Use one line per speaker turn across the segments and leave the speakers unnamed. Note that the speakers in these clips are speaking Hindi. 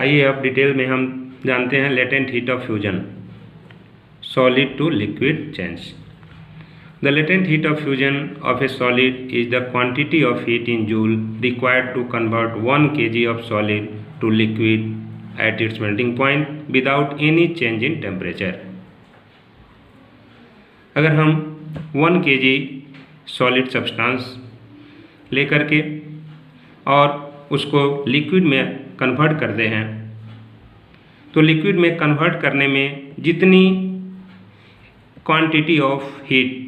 आइए अब डिटेल में हम जानते हैं latent heat of fusion, solid to liquid change. The latent heat of fusion of a solid is the quantity of heat in joule required to convert 1 kg of solid to liquid at its melting point without any change in temperature। अगर हम 1 kg सॉलिड सब्सटेंस लेकर के और उसको लिक्विड में कन्वर्ट करते हैं, तो लिक्विड में कन्वर्ट करने में जितनी क्वांटिटी ऑफ हीट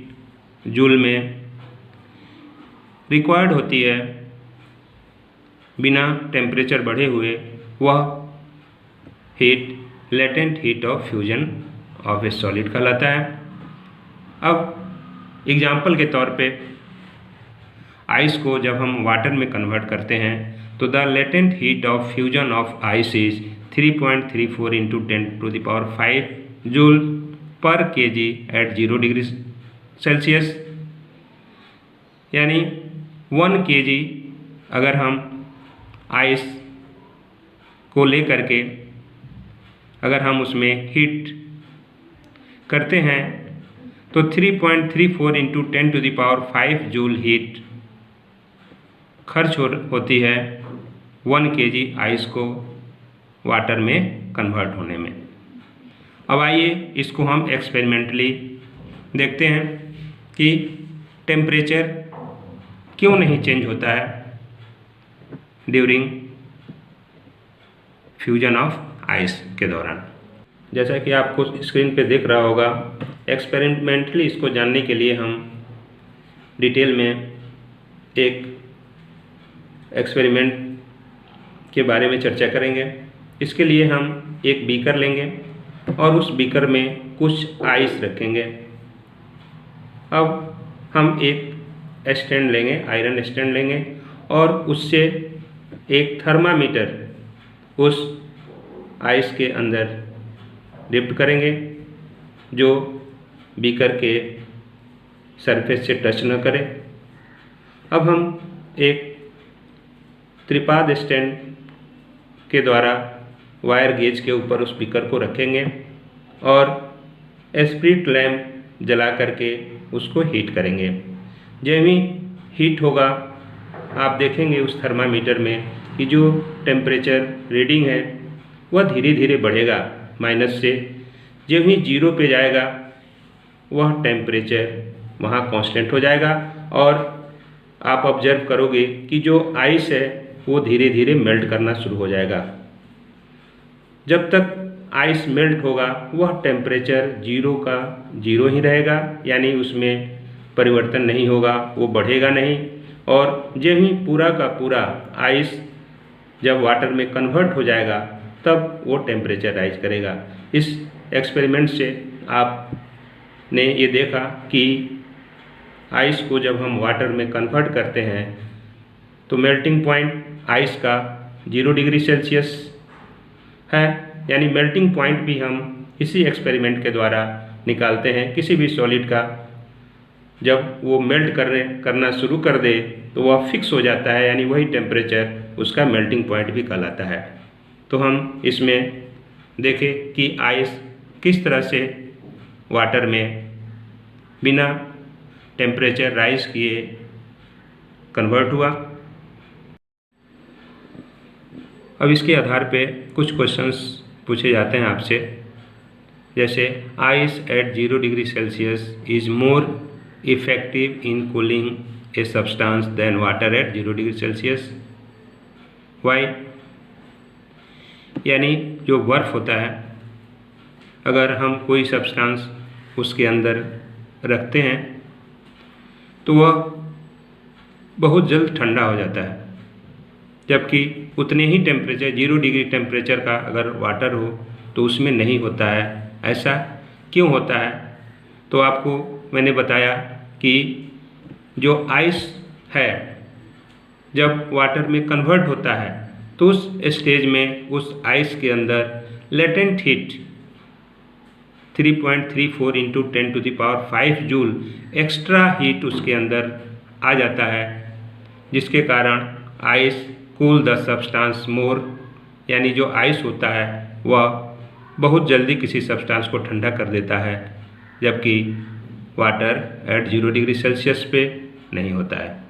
जूल में रिक्वायर्ड होती है बिना टेम्परेचर बढ़े हुए, वह heat latent heat of fusion of A solid कहलाता है। अब एग्जाम्पल के तौर पे आइस को जब हम वाटर में कन्वर्ट करते हैं तो the latent heat of fusion of ice is 3.34 into 10⁵ joule per kg at 0 degree Celsius. यानी 1 kg अगर हम आइस को ले करके अगर हम उसमें हीट करते हैं तो 3.34 इंटू 10⁵ जूल हीट खर्च होती है 1 kg आइस को वाटर में कन्वर्ट होने में। अब आइए इसको हम एक्सपेरिमेंटली देखते हैं कि टेम्परेचर क्यों नहीं चेंज होता है ड्यूरिंग फ्यूजन ऑफ आइस के दौरान। जैसा कि आपको स्क्रीन पे दिख रहा होगा, एक्सपेरिमेंटली इसको जानने के लिए हम डिटेल में एक एक्सपेरिमेंट के बारे में चर्चा करेंगे। इसके लिए हम एक बीकर लेंगे और उस बीकर में कुछ आइस रखेंगे। अब हम एक स्टैंड लेंगे, आयरन स्टैंड लेंगे और उससे एक थर्मामीटर उस आइस के अंदर डिप करेंगे जो बीकर के सरफेस से टच न करे। अब हम एक त्रिपाद स्टैंड के द्वारा वायर गेज के ऊपर उस बीकर को रखेंगे और स्प्रिट लैंप जला करके उसको हीट करेंगे। जब ही हीट होगा आप देखेंगे उस थर्मामीटर में कि जो टेम्परेचर रीडिंग है वह धीरे धीरे बढ़ेगा माइनस से। जब ही 0 पे जाएगा वह टेम्परेचर वहाँ कांस्टेंट हो जाएगा और आप ऑब्जर्व करोगे कि जो आइस है वो धीरे धीरे मेल्ट करना शुरू हो जाएगा। जब तक आइस मेल्ट होगा वह टेम्परेचर 0 का 0 ही रहेगा, यानी उसमें परिवर्तन नहीं होगा, वो बढ़ेगा नहीं। और जब ही पूरा का पूरा आइस जब वाटर में कन्वर्ट हो जाएगा तब वो टेम्परेचर राइज करेगा। इस एक्सपेरिमेंट से आपने ये देखा कि आइस को जब हम वाटर में कन्वर्ट करते हैं तो मेल्टिंग पॉइंट आइस का 0 डिग्री सेल्सियस है, यानी मेल्टिंग पॉइंट भी हम इसी एक्सपेरिमेंट के द्वारा निकालते हैं। किसी भी सॉलिड का जब वो मेल्ट करना शुरू कर दे तो वह फिक्स हो जाता है, यानी वही टेम्परेचर उसका मेल्टिंग पॉइंट भी कहलाता है। तो हम इसमें देखें कि आइस किस तरह से वाटर में बिना टेम्परेचर राइज किए कन्वर्ट हुआ। अब इसके आधार पे कुछ क्वेश्चंस पूछे जाते हैं आपसे, जैसे ice at 0 degree Celsius is more effective in cooling a substance than water at 0 degree Celsius. Why? यानी जो बर्फ़ होता है अगर हम कोई सब्सटेंस उसके अंदर रखते हैं तो वह बहुत जल्द ठंडा हो जाता है, जबकि उतने ही टेम्परेचर 0 डिग्री टेम्परेचर का अगर वाटर हो तो उसमें नहीं होता है। ऐसा क्यों होता है? तो आपको मैंने बताया कि जो आइस है जब वाटर में कन्वर्ट होता है तो उस स्टेज में उस आइस के अंदर latent heat 3.34 into 10⁵ joule extra heat उसके अंदर आ जाता है, जिसके कारण आइस कूल द सब्सटेंस मोर यानी जो आइस होता है वह बहुत जल्दी किसी सब्सटेंस को ठंडा कर देता है, जबकि वाटर एट 0 डिग्री सेल्सियस पे नहीं होता है।